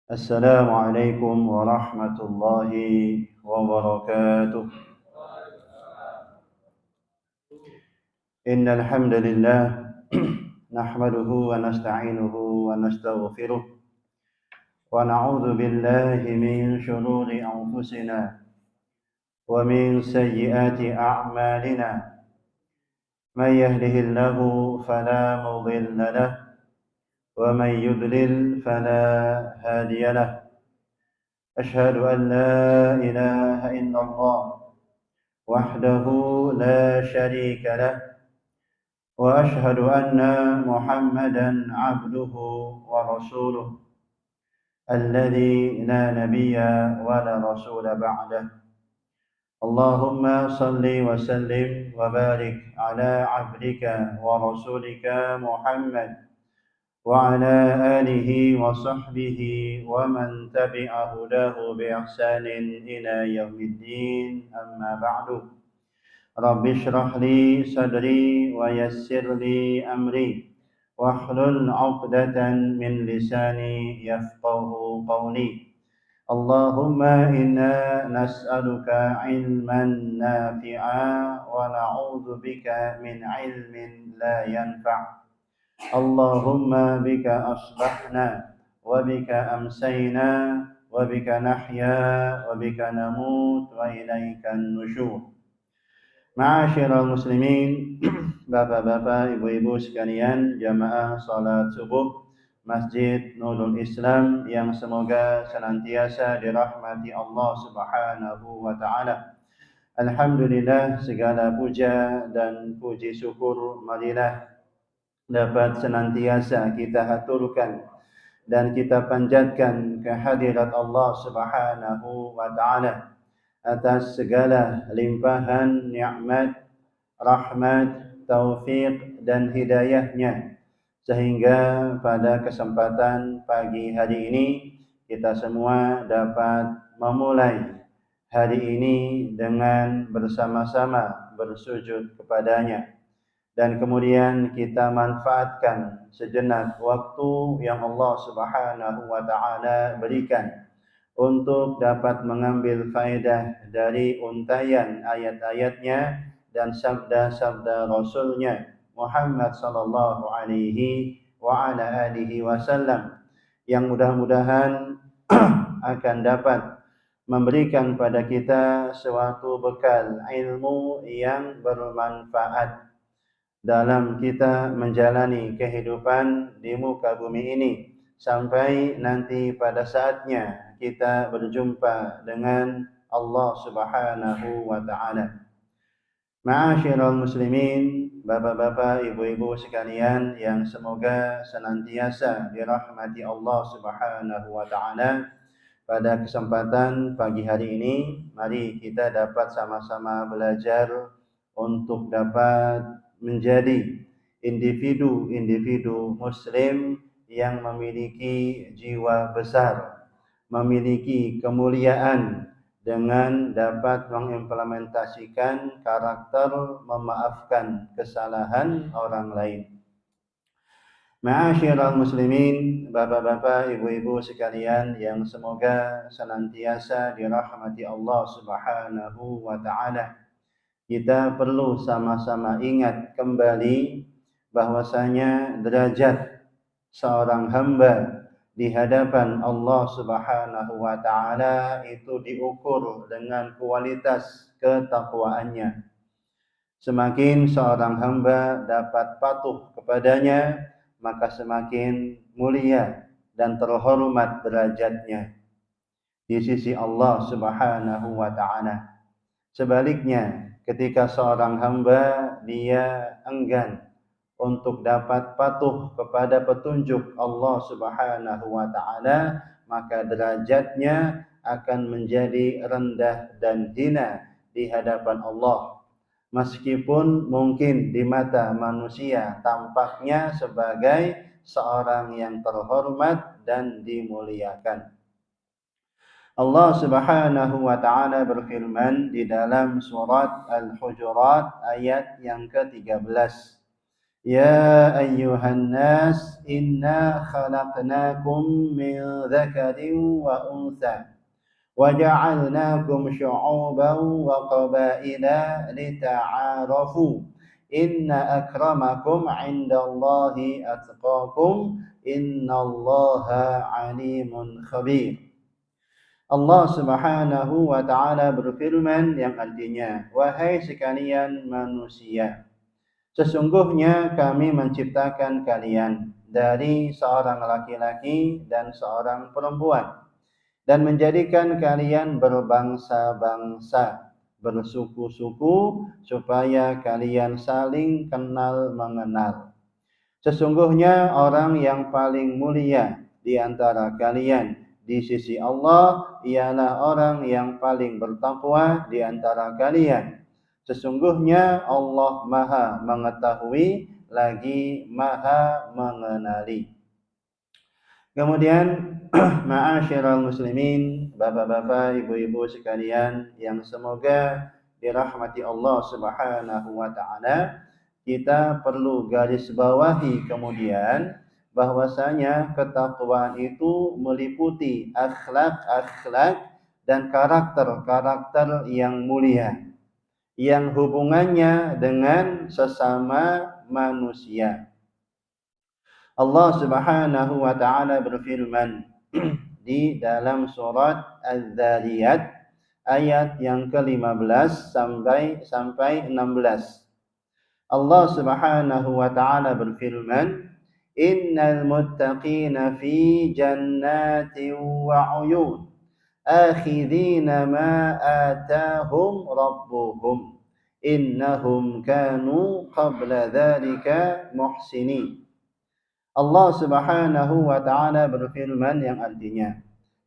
السلام عليكم ورحمة الله وبركاته. إن الحمد لله نحمده ونستعينه ونستغفره ونعوذ بالله من شرور أنفسنا ومن سيئات أعمالنا. من يهده الله فلا مضل له ومن يضلل فلا هادي له. أشهد أن لا إله إلا الله وحده لا شريك له وأشهد أن محمدا عبده ورسوله الذي لا نبي ولا رسول بعده. اللهم صل وسلم وبارك على عبدك ورسولك محمد وعلى آله وصحبه ومن تبع هداه بإحسان إلى يوم الدين. أما بعد، رب اشرح لي صدري ويسر لي أمري واحلل عقدة من لساني يفقه قولي. اللهم إنا نسألك علما نافعا ونعوذ بك من علم لا ينفع. اللهم بك أصبحنا وبك أمسينا وبك نحيا وبك نموت وإليك النشور. Ma'asyiral muslimin, bapak-bapak, ibu-ibu sekalian, jamaah salat subuh Masjid Nurul Islam yang semoga senantiasa dirahmati Allah Subhanahu wa taala. Alhamdulillah, segala puja dan puji syukur marilah dapat senantiasa kita haturkan dan kita panjatkan kehadirat Allah Subhanahu wa taala atas segala limpahan nikmat, rahmat, taufik dan hidayahnya, sehingga pada kesempatan pagi hari ini kita semua dapat memulai hari ini dengan bersama-sama bersujud kepadanya, dan kemudian kita manfaatkan sejenak waktu yang Allah Subhanahu wa taala berikan untuk dapat mengambil faedah dari untayan ayat-ayatnya dan sabda-sabda Rasulnya Muhammad sallallahu alaihi wa ala alihi wasallam, yang mudah-mudahan akan dapat memberikan pada kita suatu bekal ilmu yang bermanfaat dalam kita menjalani kehidupan di muka bumi ini sampai nanti pada saatnya kita berjumpa dengan Allah Subhanahu wa taala. Ma'asyiral muslimin, bapak-bapak, ibu-ibu sekalian yang semoga senantiasa dirahmati Allah Subhanahu wa taala. Pada kesempatan pagi hari ini, mari kita dapat sama-sama belajar untuk dapat menjadi individu-individu muslim yang memiliki jiwa besar, memiliki kemuliaan dengan dapat mengimplementasikan karakter memaafkan kesalahan orang lain. Ma'asyiral muslimin, bapak-bapak, ibu-ibu sekalian yang semoga senantiasa dirahmati Allah Subhanahu wa taala. Kita perlu sama-sama ingat kembali bahwasanya derajat seorang hamba di hadapan Allah Subhanahu wa taala itu diukur dengan kualitas ketakwaannya. Semakin seorang hamba dapat patuh kepadanya, maka semakin mulia dan terhormat derajatnya di sisi Allah Subhanahu wa taala. Sebaliknya, ketika seorang hamba dia enggan untuk dapat patuh kepada petunjuk Allah Subhanahu wa taala, maka derajatnya akan menjadi rendah dan hina di hadapan Allah. Meskipun mungkin di mata manusia tampaknya sebagai seorang yang terhormat dan dimuliakan. Allah Subhanahu wa taala berfirman di dalam surat Al-Hujurat ayat yang ke-13, Ya ayyuhan nas inna khalaqnakum min dzakarin wa untha wa ja'alnakum syu'uban wa qabaila lita'arafu inna akramakum 'indallahi atqakum innallaha 'alimun khabir. Allah Subhanahu wa taala berfirman yang artinya, wahai sekalian manusia, sesungguhnya kami menciptakan kalian dari seorang laki-laki dan seorang perempuan dan menjadikan kalian berbangsa-bangsa, bersuku-suku supaya kalian saling kenal mengenal. Sesungguhnya orang yang paling mulia di antara kalian di sisi Allah ialah orang yang paling bertakwa di antara kalian. Sesungguhnya Allah Maha mengetahui lagi Maha mengenali. Kemudian ma'asyiral muslimin, bapak-bapak, ibu-ibu sekalian yang semoga dirahmati Allah Subhanahu wa taala, kita perlu garis bawahi kemudian bahwasanya ketakwaan itu meliputi akhlak-akhlak dan karakter-karakter yang mulia yang hubungannya dengan sesama manusia. Allah Subhanahu wa taala berfirman di dalam surat Az-Zariyat ayat yang ke-15 sampai 16. Allah Subhanahu wa taala berfirman, "Innal muttaqina fi jannatin wa 'uyun, akhidhina ma atahum rabbuhum, innahum kanu qabla dzalika muhsinin." Allah Subhanahu wa taala berfirman yang artinya,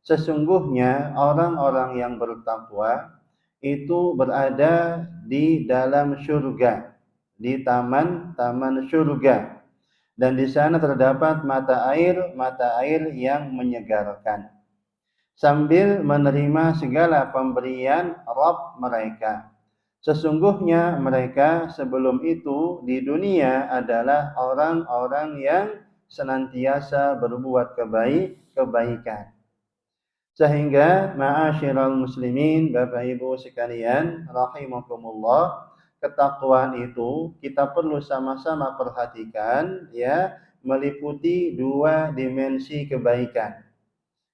sesungguhnya orang-orang yang bertakwa itu berada di dalam surga, di taman-taman surga, dan di sana terdapat mata air yang menyegarkan, sambil menerima segala pemberian Rabb mereka. Sesungguhnya mereka sebelum itu di dunia adalah orang-orang yang senantiasa berbuat kebaikan. Sehingga ma'asyiral muslimin, Bapak Ibu sekalian rahimakumullah, ketakwaan itu kita perlu sama-sama perhatikan ya, meliputi dua dimensi kebaikan.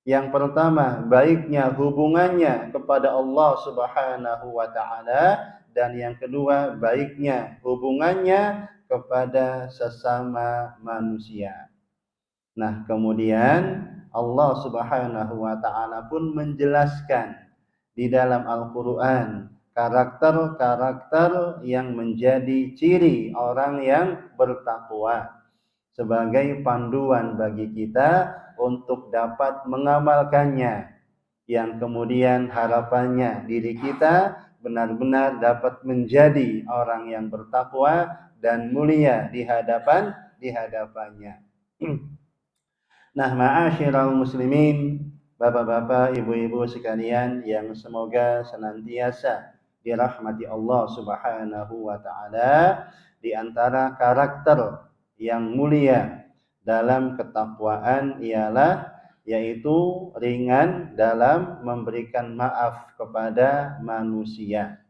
Yang pertama, baiknya hubungannya kepada Allah Subhanahu wa taala, dan yang kedua, baiknya hubungannya kepada sesama manusia. Nah, kemudian Allah Subhanahu wa taala pun menjelaskan di dalam Al-Qur'an karakter-karakter yang menjadi ciri orang yang bertakwa sebagai panduan bagi kita untuk dapat mengamalkannya, yang kemudian harapannya diri kita benar-benar dapat menjadi orang yang bertakwa dan mulia di hadapannya. Nah, ma'asyiral muslimin, bapak-bapak, ibu-ibu sekalian yang semoga senantiasa dirahmati Allah Subhanahu wa taala, di antara karakter yang mulia dalam ketakwaan ialah yaitu ringan dalam memberikan maaf kepada manusia.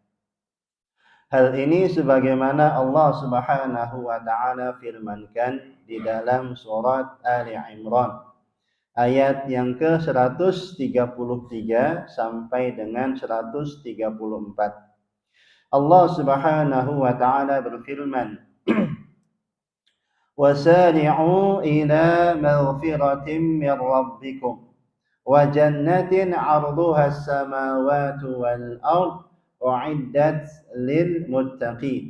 Hal ini sebagaimana Allah Subhanahu wa taala firmankan di dalam surat Ali Imran ayat yang ke-133 sampai dengan 134. Allah Subhanahu wa taala berfirman, وَسَارِعُوا إِلَى مَغْفِرَةٍ مِّن رَّبِّكُمْ وَجَنَّةٍ عَرْضُهَا السَّمَاوَاتُ وَالْأَرْضُ أُعِدَّتْ لِلْمُتَّقِينَ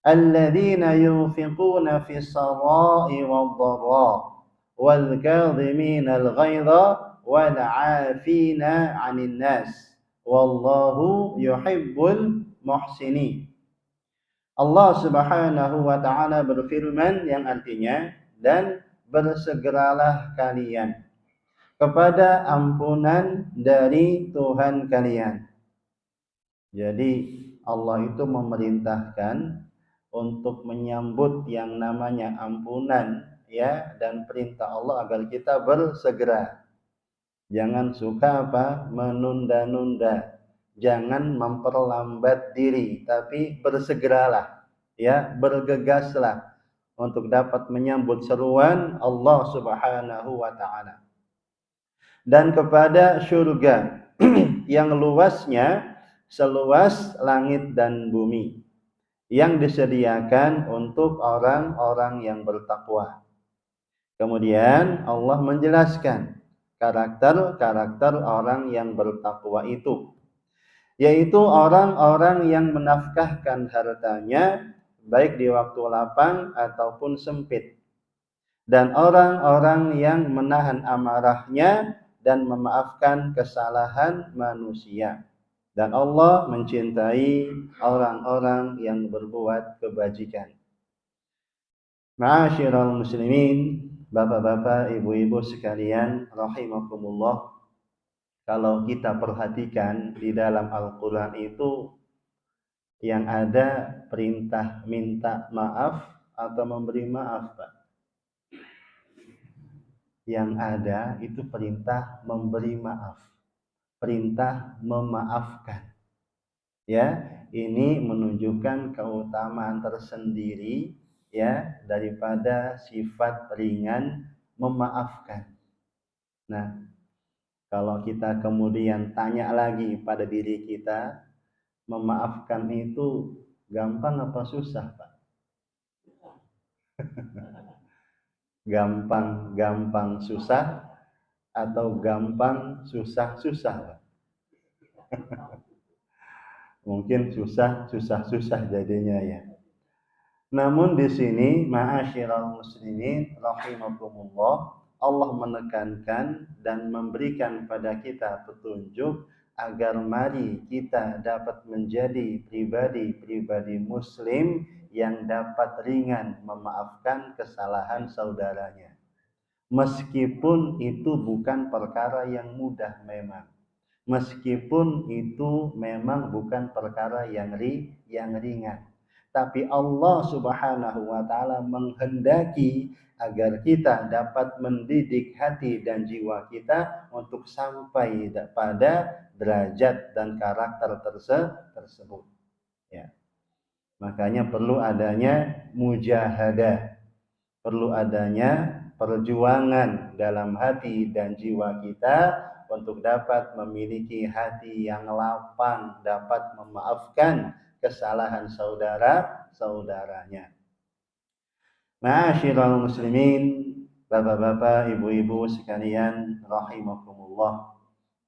الَّذِينَ يُنفِقُونَ فِي السَّرَّاءِ وَالضَّرَّاءِ وَالْكَاظِمِينَ الْغَيْظَ وَالْعَافِينَ عَنِ النَّاسِ وَاللَّهُ يُحِبُّ الْمُحْسِنِينَ. Allah Subhanahu wa taala berfirman yang artinya, dan bersegeralah kalian kepada ampunan dari Tuhan kalian. Jadi Allah itu memerintahkan untuk menyambut yang namanya ampunan ya dan perintah Allah agar kita bersegera. Jangan suka menunda-nunda. Jangan memperlambat diri, tapi bersegeralah ya, bergegaslah untuk dapat menyambut seruan Allah Subhanahu wa taala. Dan kepada surga yang luasnya seluas langit dan bumi, yang disediakan untuk orang-orang yang bertakwa. Kemudian Allah menjelaskan karakter-karakter orang yang bertakwa itu, yaitu orang-orang yang menafkahkan hartanya baik di waktu lapang ataupun sempit, dan orang-orang yang menahan amarahnya dan memaafkan kesalahan manusia. Dan Allah mencintai orang-orang yang berbuat kebajikan. Ma'asyiral muslimin, bapak-bapak, ibu-ibu sekalian, rahimakumullah. Kalau kita perhatikan di dalam Al-Quran itu yang ada perintah minta maaf atau memberi maaf, Pak? Yang ada itu perintah memberi maaf, perintah memaafkan. Ya, ini menunjukkan keutamaan tersendiri ya daripada sifat ringan memaafkan. Nah, kalau kita kemudian tanya lagi pada diri kita, memaafkan itu gampang apa susah, Pak? Gampang susah atau gampang susah, Pak? Mungkin susah jadinya ya. Namun di sini ma'asyiral muslimin rahimakumullah, Allah menekankan dan memberikan pada kita petunjuk agar mari kita dapat menjadi pribadi-pribadi muslim yang dapat ringan memaafkan kesalahan saudaranya. Meskipun itu bukan perkara yang mudah memang. Meskipun itu memang bukan perkara yang ringan. Tapi Allah Subhanahu wa taala menghendaki agar kita dapat mendidik hati dan jiwa kita untuk sampai pada derajat dan karakter tersebut. Ya. Makanya perlu adanya mujahadah, perlu adanya perjuangan dalam hati dan jiwa kita untuk dapat memiliki hati yang lapang, dapat memaafkan kesalahan saudara-saudaranya. Ma'asyiral muslimin, bapak-bapak, ibu-ibu sekalian rahimakumullah.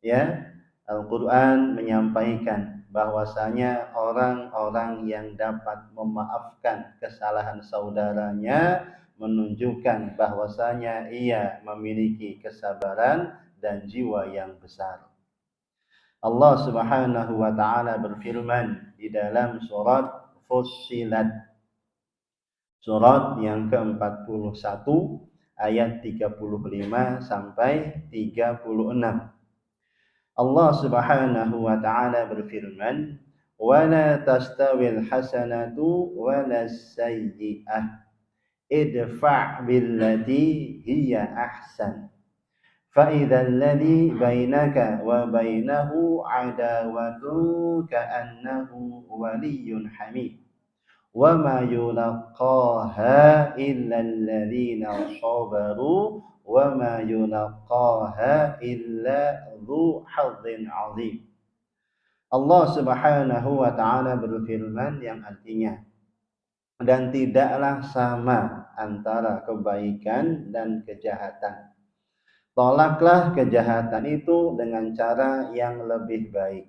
Ya, Al-Qur'an menyampaikan bahwasanya orang-orang yang dapat memaafkan kesalahan saudaranya menunjukkan bahwasanya ia memiliki kesabaran dan jiwa yang besar. Allah Subhanahu wa taala berfirman di dalam surat Fussilat, surat yang ke-41 ayat 35 sampai 36. Allah Subhanahu wa taala berfirman, "Wa la tastawil hasanatu wa las-sayyi'ah. Idfa' billati hiya ahsan. Fa idzal ladzi bainaka wa bainahu 'adawatun ka'annahu waliyyun hamid. Wa ma yulaqaha illa alladziina sabaru wa ma yulaqaha illa dzu hadzin 'adzim." Allah Subhanahu wa taala berfirman yang artinya, dan tidaklah sama antara kebaikan dan kejahatan. Tolaklah kejahatan itu dengan cara yang lebih baik.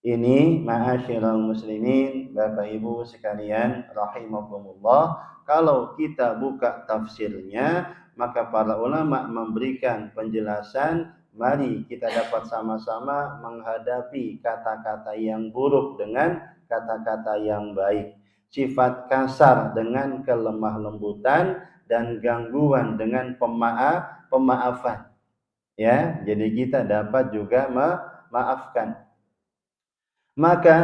Ini ma'asyiral muslimin, Bapak Ibu sekalian rahimakumullah, kalau kita buka tafsirnya, maka para ulama memberikan penjelasan, mari kita dapat sama-sama menghadapi kata-kata yang buruk dengan kata-kata yang baik, sifat kasar dengan kelemah lembutan, dan gangguan dengan pemaafan. Ya, jadi kita dapat juga memaafkan. Maka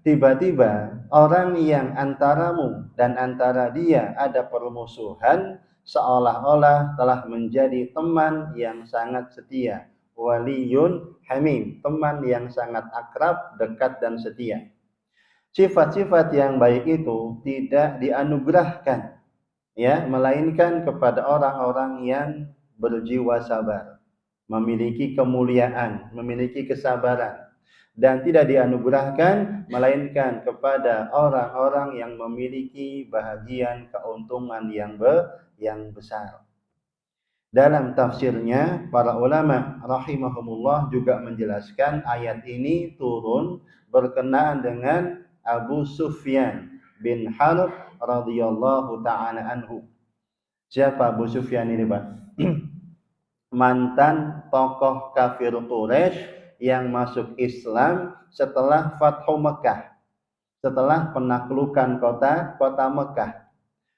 tiba-tiba orang yang antaramu dan antara dia ada permusuhan seolah-olah telah menjadi teman yang sangat setia, waliyun hamim, teman yang sangat akrab, dekat dan setia. Sifat-sifat yang baik itu tidak dianugerahkan, ya, melainkan kepada orang-orang yang berjiwa sabar, memiliki kemuliaan, memiliki kesabaran, dan tidak dianugerahkan melainkan kepada orang-orang yang memiliki bahagian keuntungan yang besar. Dalam tafsirnya, para ulama rahimahumullah juga menjelaskan ayat ini turun berkenaan dengan Abu Sufyan bin Harb radhiyallahu taala anhu. Siapa Abu Sufyan ini, Pak? Mantan tokoh kafir Quraisy yang masuk Islam setelah Fathu Mekah, setelah penaklukan kota Mekah.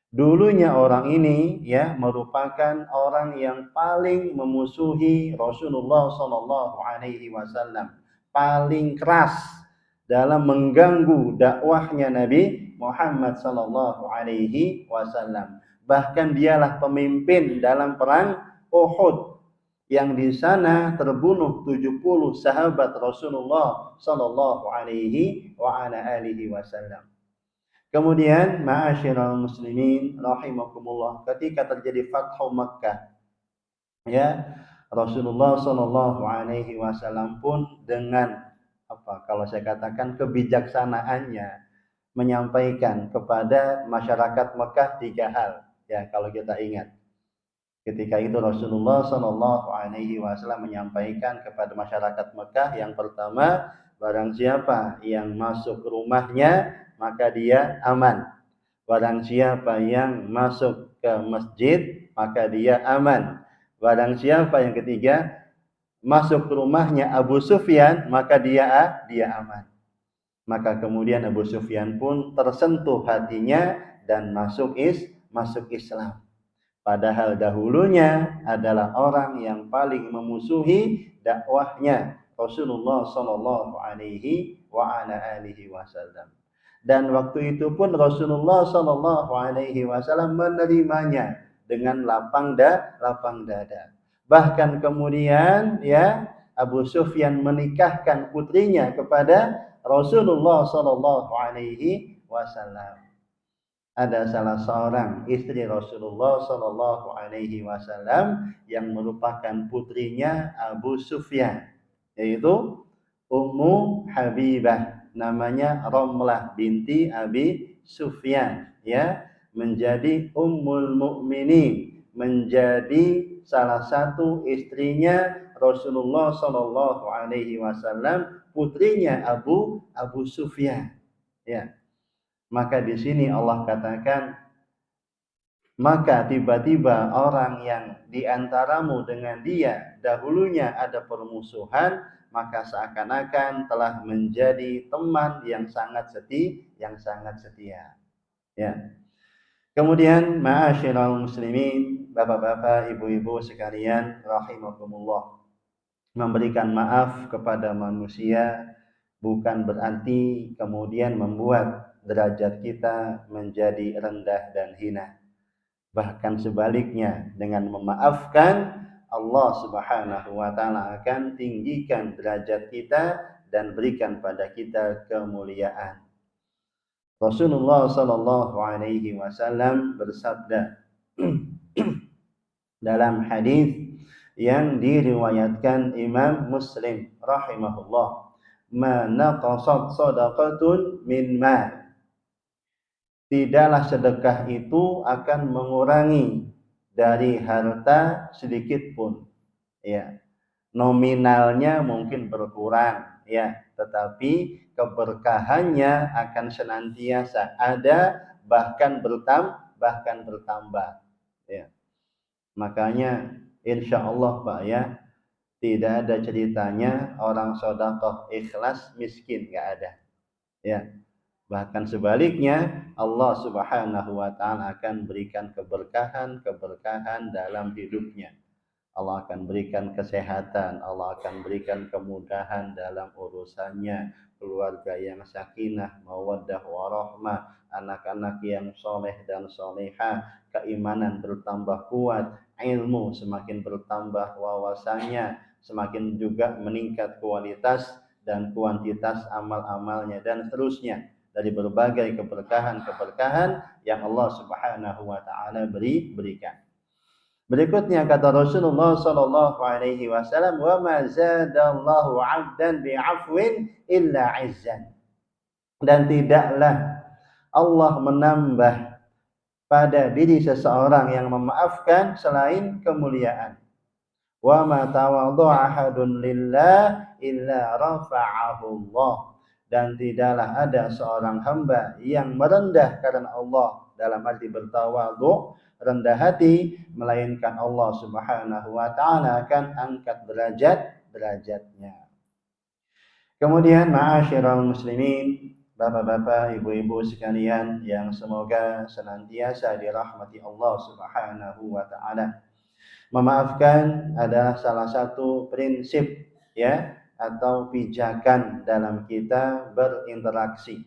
Dulunya orang ini, ya, merupakan orang yang paling memusuhi Rasulullah Shallallahu Alaihi Wasallam, paling keras dalam mengganggu dakwahnya Nabi Muhammad Shallallahu Alaihi Wasallam. Bahkan dialah pemimpin dalam perang Uhud, yang di sana terbunuh 70 sahabat Rasulullah Shallallahu Alaihi Wasallam. Kemudian, ma'asyiral muslimin rahimakumullah, ketika terjadi Fathu Makkah, ya, Rasulullah Shallallahu Alaihi Wasallam pun dengan kalau saya katakan kebijaksanaannya menyampaikan kepada masyarakat Mekah 3 hal, ya, kalau kita ingat. Ketika itu Rasulullah Shallallahu Alaihi Wasallam menyampaikan kepada masyarakat Mekah, yang pertama, barang siapa yang masuk rumahnya maka dia aman. Barang siapa yang masuk ke masjid maka dia aman. Barang siapa yang ketiga masuk ke rumahnya Abu Sufyan maka dia aman. Maka kemudian Abu Sufyan pun tersentuh hatinya dan masuk Islam. Padahal dahulunya adalah orang yang paling memusuhi dakwahnya Rasulullah Shallallahu Alaihi Wasallam. Dan waktu itu pun Rasulullah Shallallahu Alaihi Wasallam menerimanya dengan lapang dada. Bahkan kemudian, ya, Abu Sufyan menikahkan putrinya kepada Rasulullah Shallallahu Alaihi Wasallam. Ada salah seorang istri Rasulullah Shallallahu Alaihi Wasallam yang merupakan putrinya Abu Sufyan, yaitu Ummu Habibah, namanya Ramlah binti Abi Sufyan, ya, menjadi Ummul Mukminin, menjadi salah satu istrinya Rasulullah Shallallahu Alaihi Wasallam, putrinya Abu Sufyan, ya. Maka di sini Allah katakan, maka tiba-tiba orang yang diantaramu dengan dia dahulunya ada permusuhan, maka seakan-akan telah menjadi teman yang sangat setia. Ya. Kemudian, ma'asyiral muslimin, bapak-bapak, ibu-ibu sekalian rahimakumullah, memberikan maaf kepada manusia bukan berarti kemudian membuat derajat kita menjadi rendah dan hina. Bahkan sebaliknya, dengan memaafkan, Allah Subhanahu wa taala akan tinggikan derajat kita dan berikan pada kita kemuliaan. Rasulullah Sallallahu Alaihi Wasallam bersabda dalam hadis yang diriwayatkan Imam Muslim rahimahullah, "Ma naqasat shadaqatun min ma." Tidaklah sedekah itu akan mengurangi dari harta sedikit pun. Ya. Nominalnya mungkin berkurang, ya, tetapi keberkahannya akan senantiasa ada, bahkan bertambah. Ya. Makanya insya Allah, Pak, ya, tidak ada ceritanya orang sedekah ikhlas miskin, nggak ada. Ya. Bahkan sebaliknya, Allah Subhanahu wa taala akan berikan keberkahan dalam hidupnya. Allah akan berikan kesehatan, Allah akan berikan kemudahan dalam urusannya, keluarga yang sakinah, mawaddah warahmah, anak-anak yang soleh dan solehah, keimanan bertambah kuat, ilmu semakin bertambah wawasannya, semakin juga meningkat kualitas dan kuantitas amal-amalnya dan seterusnya dari berbagai keberkahan-keberkahan yang Allah Subhanahu wa taala berikan. Berikutnya kata Rasulullah sallallahu alaihi wasallam, "Wa ma zadallahu 'abdan bi'afwin illa 'izzan." Dan tidaklah Allah menambah pada diri seseorang yang memaafkan selain kemuliaan. Wa ma tawaddu'a ahadun lillah illa rafa'ahu Allah. Dan tidaklah ada seorang hamba yang merendah karena Allah, dalam arti bertawadhu, rendah hati, melainkan Allah Subhanahu wa taala akan angkat derajatnya. Kemudian ma'asyiral muslimin, bapak-bapak, ibu-ibu sekalian yang semoga senantiasa dirahmati Allah Subhanahu wa taala. Memaafkan adalah salah satu prinsip ya atau pijakan dalam kita berinteraksi.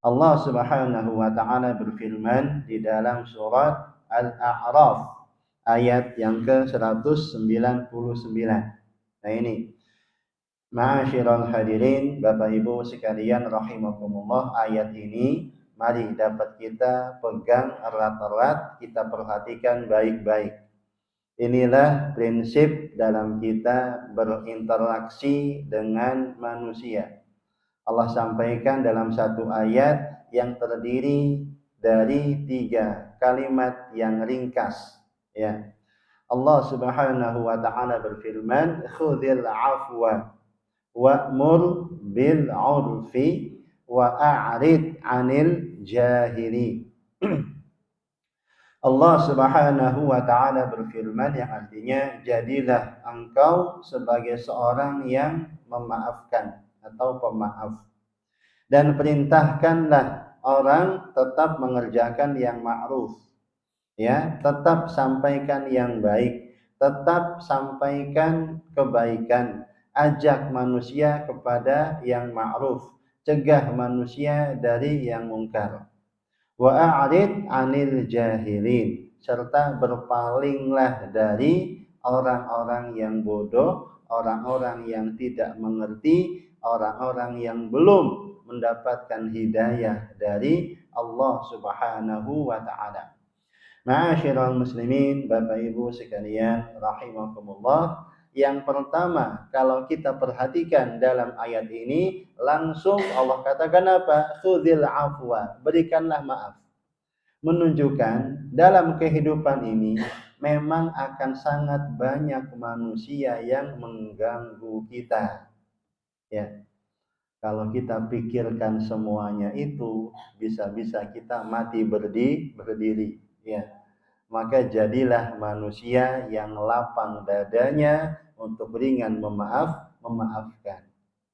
Allah Subhanahu wa taala berfirman di dalam surat Al-A'raf ayat yang ke-199. Nah ini, ma'asyiral hadirin, Bapak Ibu sekalian rahimakumullah, ayat ini mari dapat kita pegang erat-erat, kita perhatikan baik-baik. Inilah prinsip dalam kita berinteraksi dengan manusia. Allah sampaikan dalam satu ayat yang terdiri dari 3 kalimat yang ringkas. Ya, Allah Subhanahu wa taala berfirman, "Khudhil 'afwa wa'mur bil 'urfi wa a'rid 'anil jahili." Allah Subhanahu wa taala berfirman yang artinya, jadilah engkau sebagai seorang yang memaafkan atau pemaaf, dan perintahkanlah orang tetap mengerjakan yang ma'ruf, ya, tetap sampaikan yang baik, tetap sampaikan kebaikan, ajak manusia kepada yang ma'ruf, cegah manusia dari yang mungkar. Wa a'rid 'anil jahilin, serta berpalinglah dari orang-orang yang bodoh, orang-orang yang tidak mengerti, orang-orang yang belum mendapatkan hidayah dari Allah Subhanahu wa taala. Ma'asyiral muslimin, Bapak Ibu sekalian rahimakumullah, yang pertama kalau kita perhatikan dalam ayat ini, langsung Allah katakan apa? Khudzil afwa, berikanlah maaf. Menunjukkan dalam kehidupan ini memang akan sangat banyak manusia yang mengganggu kita. Ya, kalau kita pikirkan semuanya itu, bisa-bisa kita mati berdiri. Ya, maka jadilah manusia yang lapang dadanya untuk ringan memaafkan.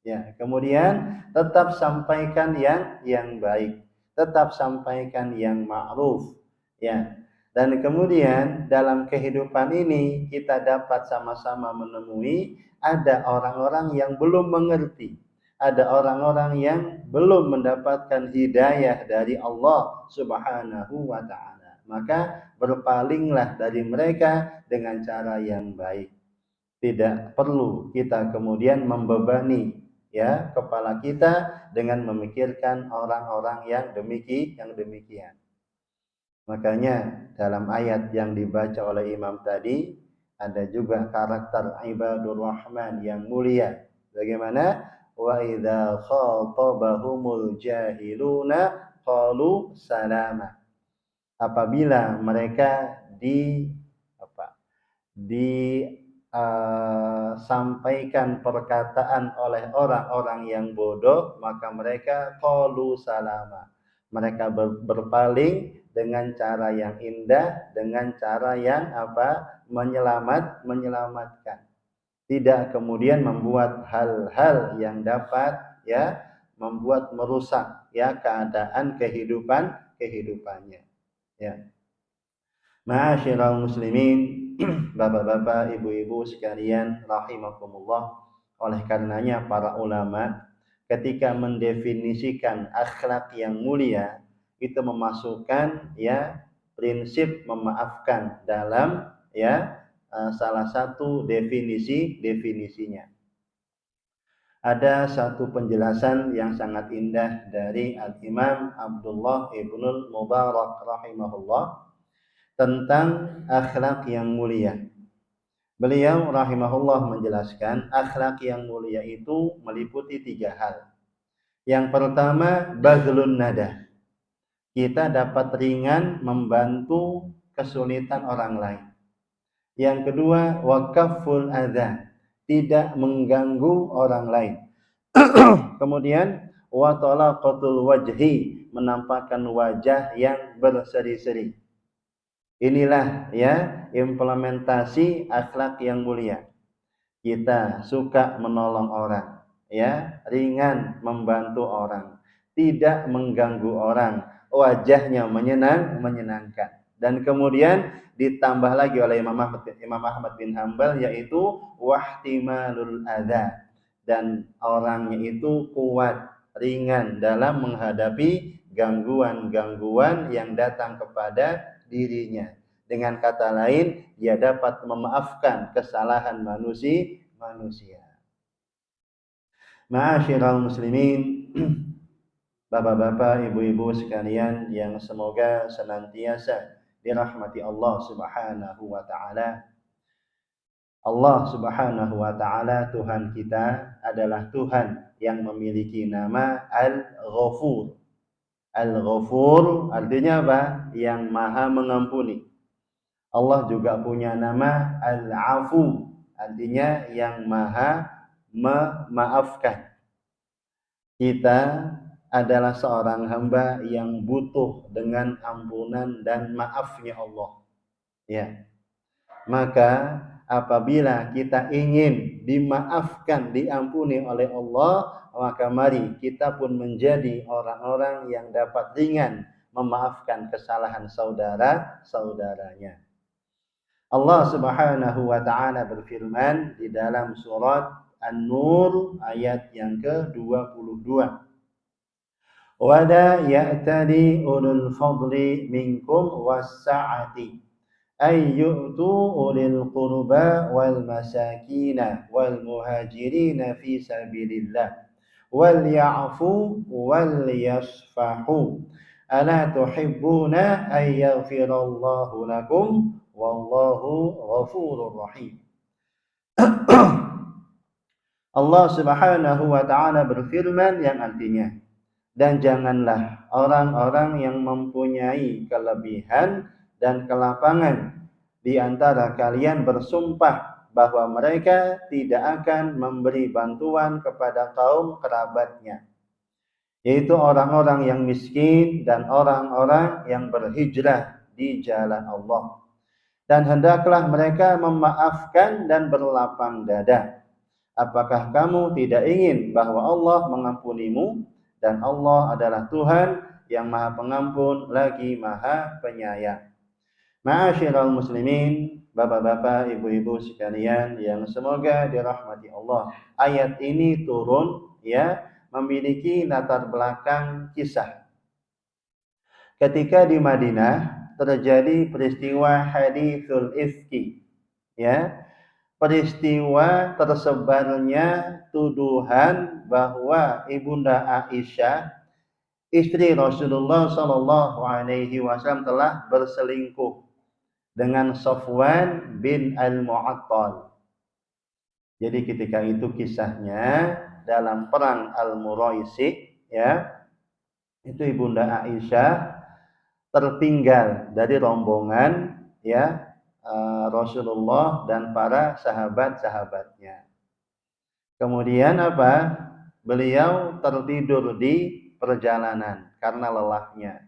Ya, kemudian tetap sampaikan yang baik, tetap sampaikan yang ma'ruf. Ya, dan kemudian dalam kehidupan ini kita dapat sama-sama menemui ada orang-orang yang belum mengerti, ada orang-orang yang belum mendapatkan hidayah dari Allah Subhanahu wa taala. Maka berpalinglah dari mereka dengan cara yang baik. Tidak perlu kita kemudian membebani ya kepala kita dengan memikirkan orang-orang yang demikian. Makanya dalam ayat yang dibaca oleh imam tadi ada juga karakter ibadur rahman yang mulia. Bagaimana? Wa idza khatabahumul jahiluna qalu salama. Apabila mereka disampaikan perkataan oleh orang-orang yang bodoh, maka mereka qalu salama. Mereka berpaling dengan cara yang indah, dengan cara yang menyelamatkan. Tidak kemudian membuat hal-hal yang dapat ya membuat merusak ya keadaan kehidupannya. Ya. Ma'asyiral muslimin, Bapak-bapak, ibu-ibu sekalian rahimakumullah, oleh karenanya para ulama ketika mendefinisikan akhlak yang mulia itu memasukkan ya prinsip memaafkan dalam ya salah satu definisinya. Ada satu penjelasan yang sangat indah dari Al-Imam Abdullah ibnul Mubarak rahimahullah tentang akhlak yang mulia. Beliau rahimahullah menjelaskan akhlak yang mulia itu meliputi 3 hal. Yang pertama, bazlun nada. Kita dapat ringan membantu kesulitan orang lain. Yang kedua, wakaful adza. Tidak mengganggu orang lain. Kemudian, wa talaqatul wajhi. Menampakkan wajah yang berseri-seri. Inilah ya implementasi akhlak yang mulia. Kita suka menolong orang, ya, ringan membantu orang, tidak mengganggu orang, wajahnya menyenangkan. Dan kemudian ditambah lagi oleh Imam Ahmad bin Hanbal yaitu wahtimalul adza, dan orangnya itu kuat, ringan dalam menghadapi gangguan-gangguan yang datang kepada dirinya. Dengan kata lain, dia dapat memaafkan kesalahan manusia. Ma'asyiral muslimin, bapak-bapak, ibu-ibu sekalian yang semoga senantiasa dirahmati Allah Subhanahu wa taala. Allah Subhanahu wa taala Tuhan kita adalah Tuhan yang memiliki nama Al-Ghafur. Al-Ghafur artinya apa? Yang Maha mengampuni. Allah juga punya nama Al-Afu, artinya yang Maha memaafkan. Kita adalah seorang hamba yang butuh dengan ampunan dan maafnya Allah. Ya. Maka apabila kita ingin dimaafkan, diampuni oleh Allah, maka mari kita pun menjadi orang-orang yang dapat ringan memaafkan kesalahan saudara-saudaranya. Allah Subhanahu wa taala berfirman di dalam surat An-Nur ayat yang ke-22. Wala ya'tali ulul fadli minkum was-sa'ati ay yu'tu ulil qurba wal masakina wal muhajirina fi sabilillah wal ya'fu wal yasfahu ala tuhibbuna ay yaghfirallahu lakum wallahu ghafurur rahim. Allah Subhanahu wa taala berfirman yang artinya, dan janganlah orang-orang yang mempunyai kelebihan dan kelapangan di antara kalian bersumpah bahwa mereka tidak akan memberi bantuan kepada kaum kerabatnya, yaitu orang-orang yang miskin dan orang-orang yang berhijrah di jalan Allah. Dan hendaklah mereka memaafkan dan berlapang dada. Apakah kamu tidak ingin bahwa Allah mengampunimu? Dan Allah adalah Tuhan yang Maha Pengampun lagi Maha Penyayang. Ma'asyiral muslimin, bapak-bapak, ibu-ibu sekalian yang semoga dirahmati Allah. Ayat ini turun ya memiliki latar belakang kisah. Ketika di Madinah terjadi peristiwa haditsul ifki, ya, peristiwa tersebarnya tuduhan bahwa ibunda Aisyah istri Rasulullah Shallallahu Alaihi Wasallam telah berselingkuh dengan Safwan bin Al-Mu'attal. Jadi ketika itu kisahnya dalam perang Al-Muraisi, ya, itu ibunda Aisyah tertinggal dari rombongan ya Rasulullah dan para sahabat-sahabatnya. Kemudian apa? Beliau tertidur di perjalanan karena lelahnya.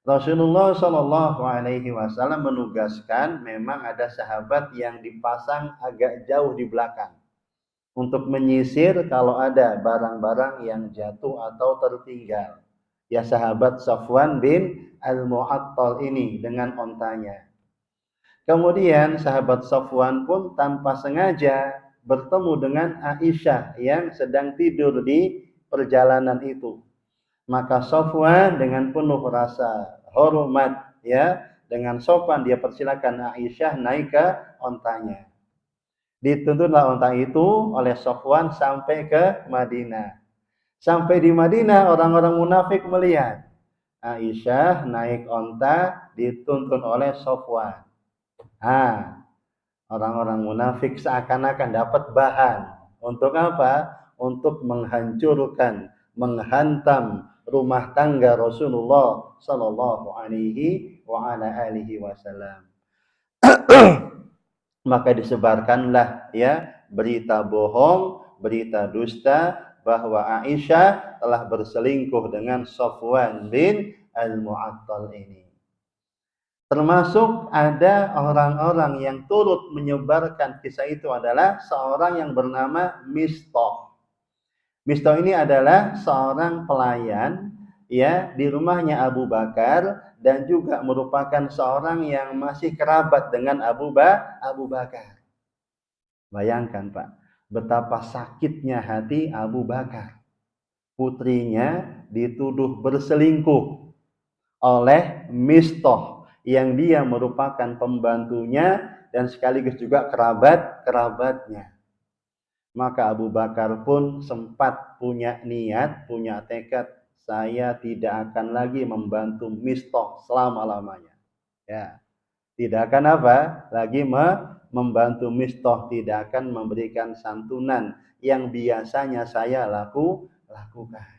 Rasulullah Shallallahu Alaihi Wasallam menugaskan memang ada sahabat yang dipasang agak jauh di belakang untuk menyisir kalau ada barang-barang yang jatuh atau tertinggal. Ya, sahabat Safwan bin Al-Mu'attal ini dengan ontanya. Kemudian sahabat Safwan pun tanpa sengaja bertemu dengan Aisyah yang sedang tidur di perjalanan itu. Maka Safwan dengan penuh rasa hormat, ya, dengan sopan dia persilakan Aisyah naik ke ontanya. Dituntunlah onta itu oleh Safwan sampai ke Madinah. Sampai di Madinah orang-orang munafik melihat Aisyah naik onta dituntun oleh Safwan. Orang-orang munafik seakan-akan dapat bahan untuk apa? Untuk menghancurkan, menghantam rumah tangga Rasulullah Sallallahu Alaihi Wasallam. Maka disebarkanlah, ya, berita bohong, berita dusta bahwa Aisyah telah berselingkuh dengan Safwan bin Al-Mu'attal ini. Termasuk ada orang-orang yang turut menyebarkan kisah itu adalah seorang yang bernama Mistah. Mistah ini adalah seorang pelayan, ya, di rumahnya Abu Bakar dan juga merupakan seorang yang masih kerabat dengan Abu Bakar. Bayangkan Pak, betapa sakitnya hati Abu Bakar. Putrinya dituduh berselingkuh oleh Mistah yang dia merupakan pembantunya dan sekaligus juga kerabatnya. Maka Abu Bakar pun sempat punya niat, punya tekad, saya tidak akan lagi membantu Mistah selama-lamanya. Ya, tidak akan apa? Lagi membantu Mistah, tidak akan memberikan santunan yang biasanya saya lakukan.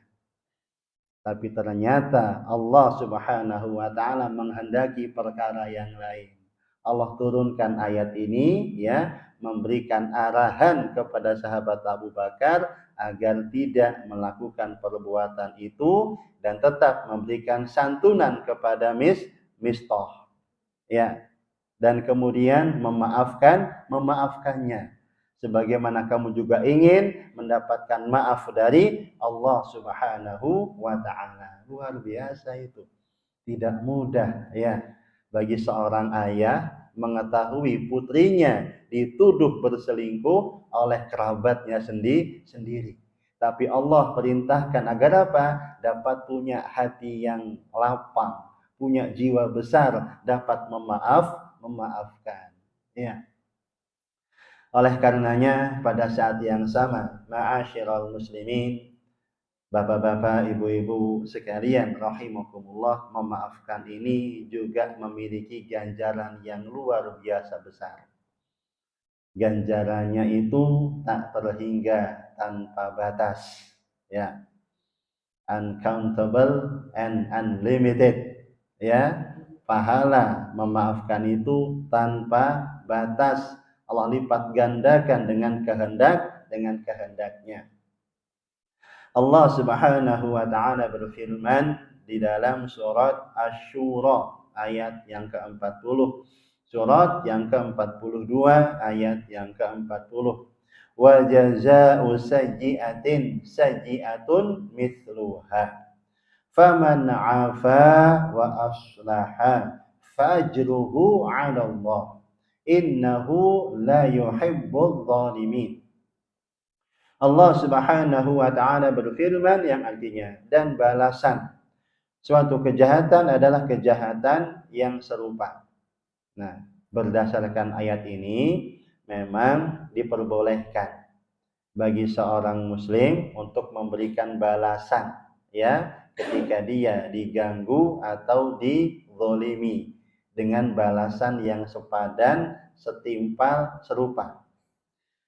Tapi ternyata Allah Subhanahu wa taala menghendaki perkara yang lain. Allah turunkan ayat ini, ya, memberikan arahan kepada sahabat Abu Bakar agar tidak melakukan perbuatan itu dan tetap memberikan santunan kepada Mistah. Ya. Dan kemudian memaafkannya. Sebagaimana kamu juga ingin mendapatkan maaf dari Allah Subhanahu wa taala. Luar biasa itu. Tidak mudah, ya, bagi seorang ayah mengetahui putrinya dituduh berselingkuh oleh kerabatnya sendiri. Tapi Allah perintahkan agar apa? Dapat punya hati yang lapang, punya jiwa besar, dapat memaafkan. Ya. Oleh karenanya pada saat yang sama, ma'asyiral muslimin, bapak-bapak, ibu-ibu sekalian rahimakumullah, memaafkan ini juga memiliki ganjaran yang luar biasa besar. Ganjarannya itu tak terhingga, tanpa batas, ya. Uncountable and unlimited, ya. Pahala memaafkan itu tanpa batas. Allah lipat gandakan dengan kehendaknya. Allah Subhanahu wa taala berfirman di dalam surat Asy-Syura ayat yang ke-40. Surat yang ke-42 ayat yang ke-40. Wa jazaa'u sayyi'atin sayyi'atun mithluha. Faman 'afa wa aslaha fajruhu 'ala Allah. Innahu la yuhibbul zalimin. Allah Subhanahu wa taala berfirman yang artinya, dan balasan suatu kejahatan adalah kejahatan yang serupa. Nah, berdasarkan ayat ini memang diperbolehkan bagi seorang muslim untuk memberikan balasan, ya, ketika dia diganggu atau dizalimi dengan balasan yang sepadan, setimpal, serupa.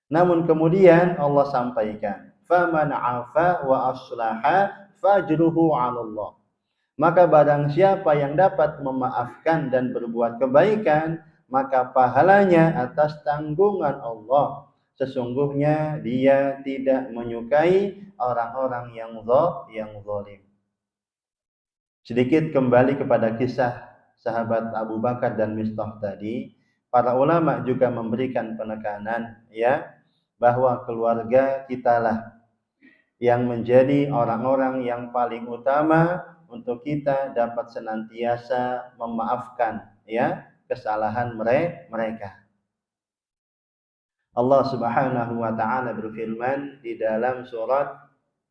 Namun kemudian Allah sampaikan, faman 'afa wa aslaha fajruhu 'ala Allah. Maka barang siapa yang dapat memaafkan dan berbuat kebaikan, maka pahalanya atas tanggungan Allah. Sesungguhnya dia tidak menyukai orang-orang yang zalim. Sedikit kembali kepada kisah sahabat Abu Bakar dan Mistah tadi, para ulama juga memberikan penekanan, ya, bahwa keluarga kitalah yang menjadi orang-orang yang paling utama untuk kita dapat senantiasa memaafkan, ya, kesalahan mereka. Allah Subhanahu wa taala berfirman di dalam surat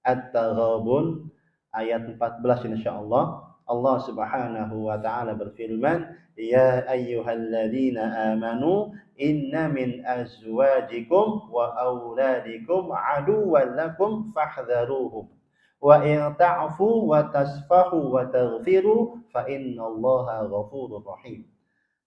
At-Taghabun ayat 14 insyaallah. Allah Subhanahu wa taala berfirman, "Ya ayyuhalladzina amanu inna min azwajikum wa auladikum aduwwan lakum fahdharuhum wa in ta'fu wa tasfahu wa taghfiru fa innallaha ghafurur rahim."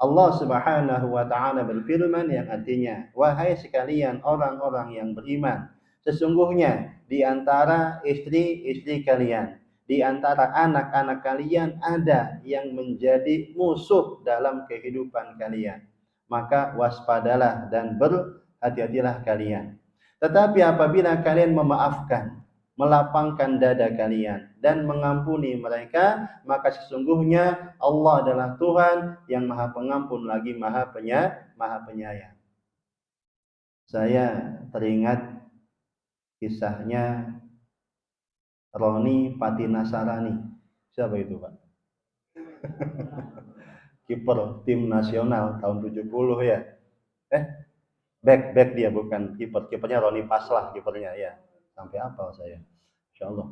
Allah Subhanahu wa taala berfirman yang artinya, wahai sekalian orang-orang yang beriman, sesungguhnya di antara istri-istri kalian, di antara anak-anak kalian ada yang menjadi musuh dalam kehidupan kalian. Maka waspadalah dan berhati-hatilah kalian. Tetapi apabila kalian memaafkan, melapangkan dada kalian dan mengampuni mereka, maka sesungguhnya Allah adalah Tuhan yang Maha Pengampun lagi Maha Penyayang. Saya teringat kisahnya Roni Patinasarani. Siapa itu, Pak? Kiper tim nasional tahun 70 ya. Back dia, bukan kiper. Kipernya Roni Paslah kipernya ya. Sampai apa saya? Insyaallah.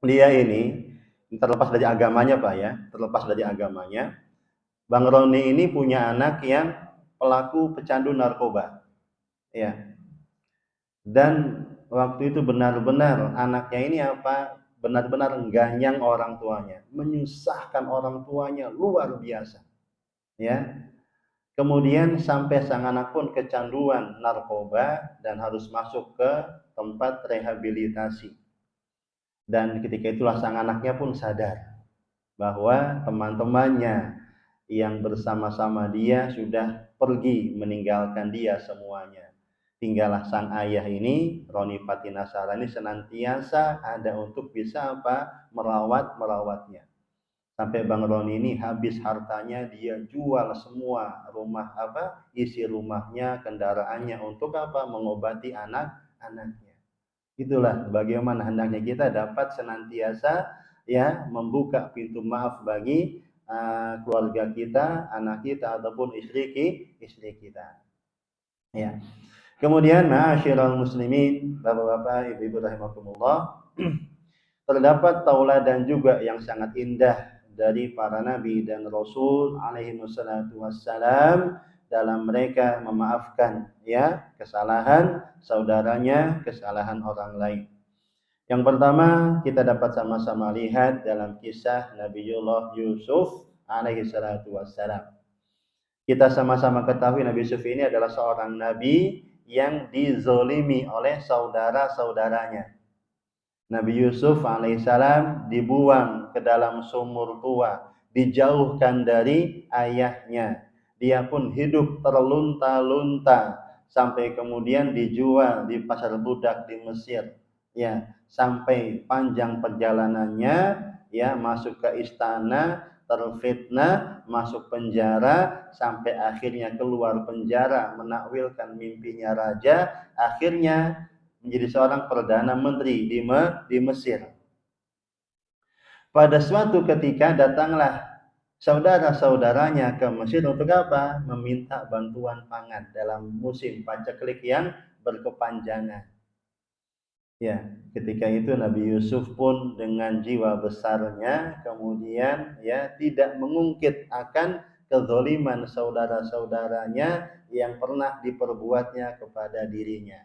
Dia ini terlepas dari agamanya, Pak ya. Terlepas dari agamanya, Bang Roni ini punya anak yang pelaku pecandu narkoba. Ya. Dan waktu itu benar-benar anaknya ini benar-benar mengganyang orang tuanya, menyusahkan orang tuanya luar biasa. Ya. Kemudian sampai sang anak pun kecanduan narkoba dan harus masuk ke tempat rehabilitasi. Dan ketika itulah sang anaknya pun sadar bahwa teman-temannya yang bersama-sama dia sudah pergi meninggalkan dia semuanya. Tinggallah sang ayah ini, Roni Patinasarani, senantiasa ada untuk bisa merawatnya. Sampai Bang Roni ini habis hartanya, dia jual semua rumah isi rumahnya, kendaraannya untuk mengobati anak-anaknya. Itulah bagaimana hendaknya kita dapat senantiasa ya membuka pintu maaf bagi keluarga kita, anak kita ataupun istri kita. Ya. Kemudian ma'asyiral muslimin, Bapak-bapak, Ibu-ibu rahimakumullah, terdapat tauladan juga yang sangat indah dari para nabi dan rasul alaihi wassalatu wassalam dalam mereka memaafkan ya kesalahan saudaranya, kesalahan orang lain. Yang pertama kita dapat sama-sama lihat dalam kisah Nabiullah Yusuf alaihi salatu wassalam. Kita sama-sama ketahui Nabi Yusuf ini adalah seorang nabi yang dizolimi oleh saudara-saudaranya. Nabi Yusuf alaihissalam dibuang ke dalam sumur tua, dijauhkan dari ayahnya. Dia pun hidup terlunta-lunta sampai kemudian dijual di pasar budak di Mesir. Ya, sampai panjang perjalanannya, ya masuk ke istana, terfitnah, masuk penjara, sampai akhirnya keluar penjara, menakwilkan mimpinya raja, akhirnya menjadi seorang perdana menteri di Mesir. Pada suatu ketika datanglah saudara-saudaranya ke Mesir untuk apa? Meminta bantuan pangan dalam musim paceklik yang berkepanjangan. Ya, ketika itu Nabi Yusuf pun dengan jiwa besarnya kemudian ya tidak mengungkit akan kezaliman saudara-saudaranya yang pernah diperbuatnya kepada dirinya.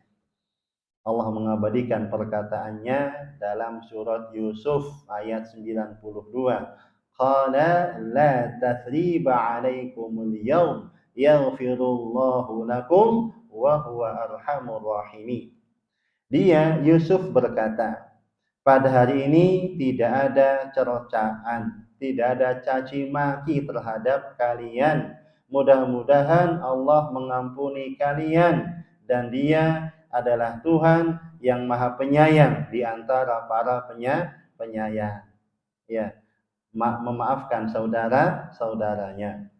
Allah mengabadikan perkataannya dalam surat Yusuf ayat 92. Qala la tathriba 'alaikumul yawm yaghfirullahu lakum wa huwa arhamur rahimin. Dia Yusuf berkata, pada hari ini tidak ada cercaan, tidak ada caci maki terhadap kalian. Mudah-mudahan Allah mengampuni kalian dan Dia adalah Tuhan yang Maha Penyayang di antara para penyayang. Ya, memaafkan saudara-saudaranya.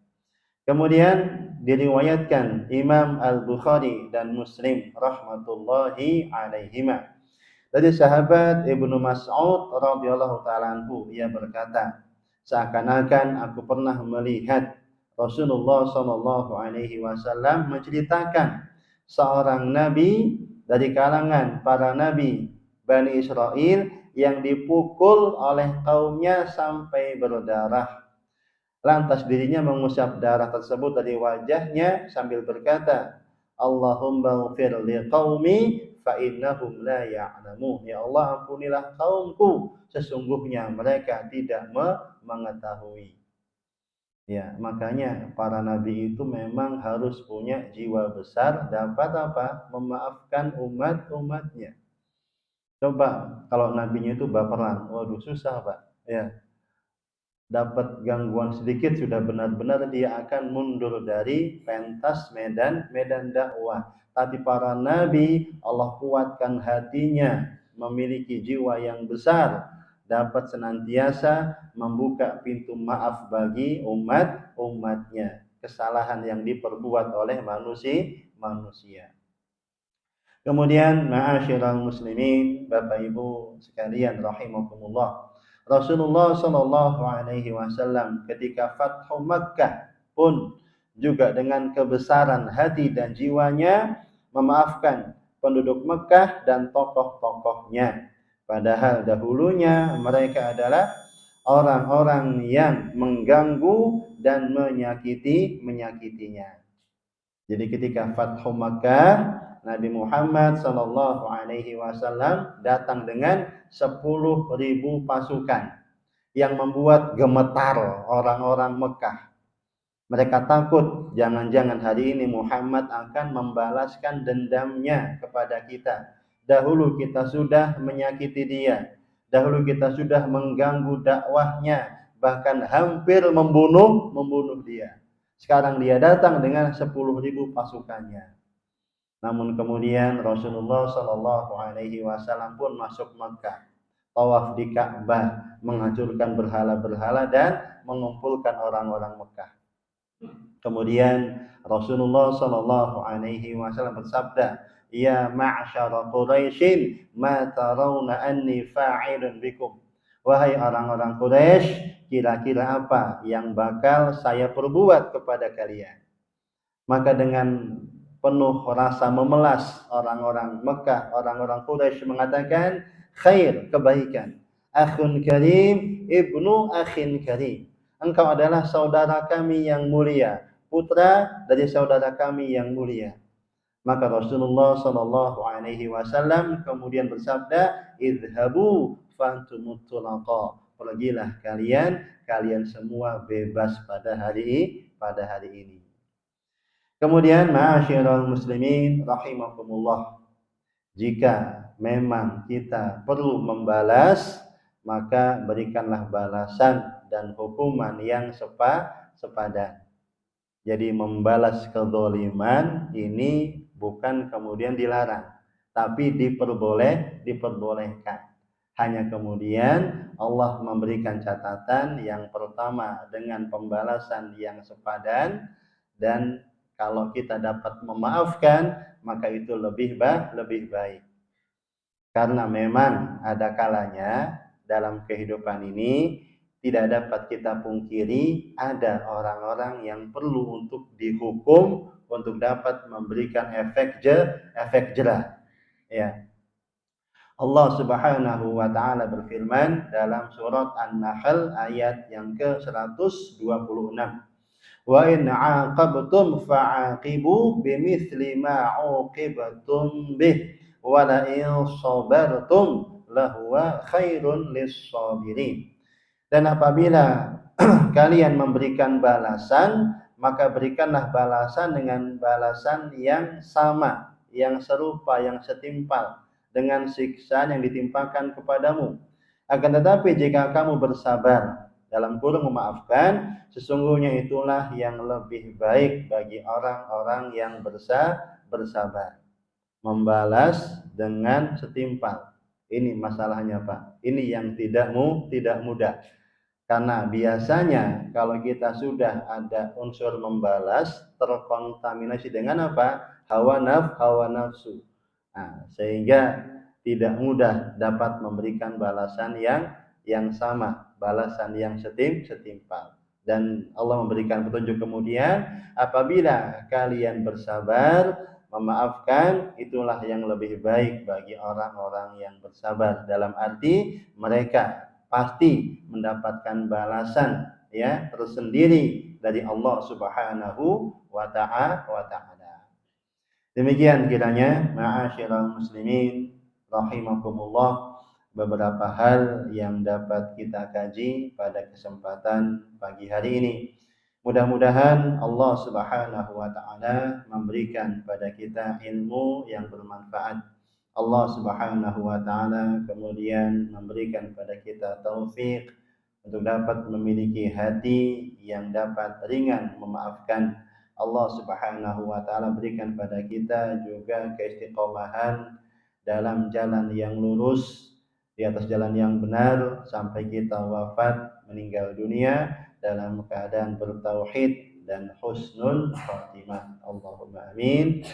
Kemudian diriwayatkan Imam Al-Bukhari dan Muslim rahmatullahi alaihima dari sahabat Ibnu Mas'ud radhiyallahu taala anhu, ia berkata, seakan-akan aku pernah melihat Rasulullah Shallallahu Alaihi Wasallam menceritakan seorang nabi dari kalangan para nabi Bani Israel yang dipukul oleh kaumnya sampai berdarah. Lantas dirinya mengusap darah tersebut dari wajahnya sambil berkata, Allahumma ghfir li qaumi fa innahum la ya'lamun. Ya Allah, ampunilah kaumku, sesungguhnya mereka tidak mengetahui. Ya, makanya para nabi itu memang harus punya jiwa besar, dapat apa? Memaafkan umat-umatnya. Coba kalau nabinya itu baperan, waduh susah, Pak. Ya, dapat gangguan sedikit sudah benar-benar dia akan mundur dari pentas medan dakwah. Tapi para nabi Allah kuatkan hatinya, memiliki jiwa yang besar, dapat senantiasa membuka pintu maaf bagi umatnya, kesalahan yang diperbuat oleh manusia. Kemudian ma'asyiral muslimin, Bapak Ibu sekalian rahimakumullah, Rasulullah Shallallahu Alaihi Wasallam ketika Fathu Makkah pun juga dengan kebesaran hati dan jiwanya memaafkan penduduk Makkah dan tokoh-tokohnya. Padahal dahulunya mereka adalah orang-orang yang mengganggu dan menyakitinya. Jadi ketika Fathu Makkah, Nabi Muhammad Sallallahu Alaihi Wasallam datang dengan 10.000 pasukan yang membuat gemetar orang-orang Mekah. Mereka takut jangan-jangan hari ini Muhammad akan membalaskan dendamnya kepada kita. Dahulu kita sudah menyakiti dia, dahulu kita sudah mengganggu dakwahnya, bahkan hampir membunuh dia. Sekarang dia datang dengan 10.000 pasukannya. Namun kemudian Rasulullah Shallallahu Alaihi Wasallam pun masuk Makkah, tawaf di Ka'bah, menghancurkan berhala-berhala dan mengumpulkan orang-orang Makkah. Kemudian Rasulullah Shallallahu Alaihi Wasallam bersabda, Ya ma'syara Quraisyin, ma tarawna anni fa'ilun bikum. Wahai orang-orang Quraisy, kira-kira apa yang bakal saya perbuat kepada kalian? Maka dengan penuh rasa memelas orang-orang Mekah, orang-orang Quraisy mengatakan, khair, kebaikan. Akhun karim, ibnu akhin karim. Engkau adalah saudara kami yang mulia, putra dari saudara kami yang mulia. Maka Rasulullah Shallallahu Alaihi Wasallam kemudian bersabda, idhabu fantumut tulaqa. Pergilah kalian semua bebas pada hari ini. Kemudian ma'asyiral muslimin rahimakumullah, jika memang kita perlu membalas, maka berikanlah balasan dan hukuman yang sepadan. Jadi membalas kezaliman ini bukan kemudian dilarang, tapi diperbolehkan. Hanya kemudian Allah memberikan catatan yang pertama dengan pembalasan yang sepadan, dan kalau kita dapat memaafkan, maka itu lebih baik. Karena memang ada kalanya dalam kehidupan ini tidak dapat kita pungkiri ada orang-orang yang perlu untuk dihukum untuk dapat memberikan efek jerah. Ya. Allah Subhanahu wa taala berfirman dalam surat An-Nahl ayat yang ke-126. Wa in 'aqabtum fa'aqibu bimithli ma 'uqibtum bih wa la in sabartum lahuwa khairun lis-sabirin. Dan apabila kalian memberikan balasan, maka berikanlah balasan dengan balasan yang sama, yang serupa, yang setimpal dengan siksaan yang ditimpakan kepadamu. Akan tetapi jika kamu bersabar, dalam kurung memaafkan, sesungguhnya itulah yang lebih baik bagi orang-orang yang bersabar. Membalas dengan setimpal. Ini masalahnya, Pak. Ini yang tidak mudah. Karena biasanya kalau kita sudah ada unsur membalas, terkontaminasi dengan apa? Hawa nafsu. Nah, sehingga tidak mudah dapat memberikan balasan yang sama, balasan yang setimpal. dan Allah memberikan petunjuk kemudian, apabila kalian bersabar, memaafkan, itulah yang lebih baik bagi orang-orang yang bersabar. Dalam arti mereka pasti mendapatkan balasan ya tersendiri dari Allah Subhanahu wa ta'ala. Demikian kiranya ma'asyiral muslimin rahimakumullah, beberapa hal yang dapat kita kaji pada kesempatan pagi hari ini. Mudah-mudahan Allah Subhanahu wa taala memberikan pada kita ilmu yang bermanfaat. Allah Subhanahu wa taala kemudian memberikan pada kita taufik untuk dapat memiliki hati yang dapat ringan memaafkan. Allah Subhanahu wa taala berikan pada kita juga keistiqomahan dalam jalan yang lurus, di atas jalan yang benar sampai kita wafat meninggal dunia dalam keadaan bertauhid dan husnul khatimah. Allahumma amin.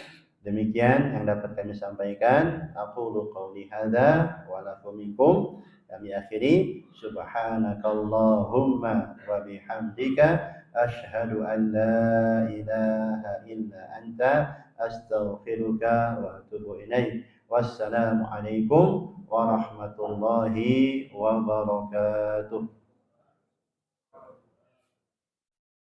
Demikian yang dapat kami sampaikan. Aqulu qouli hadza wa lakum minkum. Kami akhiri, subhanakallahumma wa bihamdika asyhadu an la ilaha illa anta astaghfiruka wa atubu ilaik. Wassalamu alaikum warahmatullahi wabarakatuh.